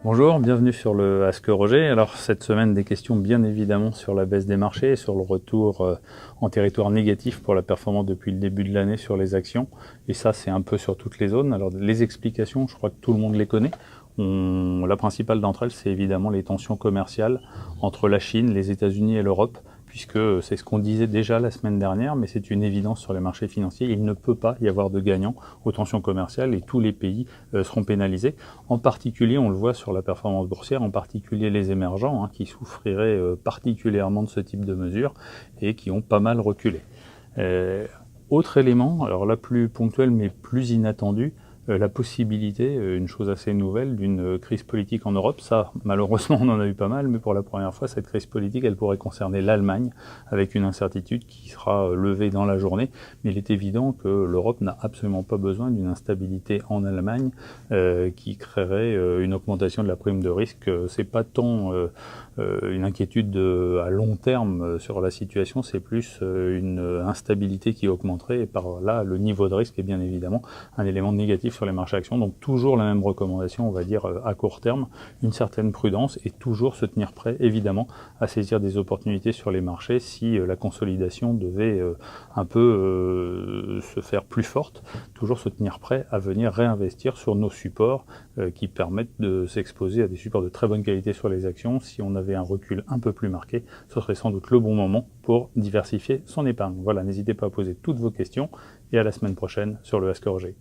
Bonjour, bienvenue sur le Ask Roger. Alors cette semaine, des questions bien évidemment sur la baisse des marchés, sur le retour en territoire négatif pour la performance depuis le début de l'année sur les actions. Et ça, c'est un peu sur toutes les zones. Alors les explications, je crois que tout le monde les connaît. La principale d'entre elles, c'est évidemment les tensions commerciales entre la Chine, les États-Unis et l'Europe, puisque c'est ce qu'on disait déjà la semaine dernière, mais c'est une évidence sur les marchés financiers. Il ne peut pas y avoir de gagnants aux tensions commerciales et tous les pays seront pénalisés. En particulier, on le voit sur la performance boursière, en particulier les émergents, qui souffriraient particulièrement de ce type de mesures et qui ont pas mal reculé. Autre élément, alors là plus ponctuel mais plus inattendu, la possibilité, une chose assez nouvelle, d'une crise politique en Europe. Ça, malheureusement, on en a eu pas mal, mais pour la première fois, cette crise politique, elle pourrait concerner l'Allemagne, avec une incertitude qui sera levée dans la journée. Mais il est évident que l'Europe n'a absolument pas besoin d'une instabilité en Allemagne qui créerait une augmentation de la prime de risque. C'est pas tant une inquiétude à long terme sur la situation, c'est plus une instabilité qui augmenterait, et par là, le niveau de risque est bien évidemment un élément négatif sur les marchés actions. Donc toujours la même recommandation, on va dire à court terme, une certaine prudence et toujours se tenir prêt évidemment à saisir des opportunités sur les marchés si la consolidation devait un peu se faire plus forte. Toujours se tenir prêt à venir réinvestir sur nos supports qui permettent de s'exposer à des supports de très bonne qualité sur les actions. Si on avait un recul un peu plus marqué, ce serait sans doute le bon moment pour diversifier son épargne. Voilà, n'hésitez pas à poser toutes vos questions et à la semaine prochaine sur le Ask Roger.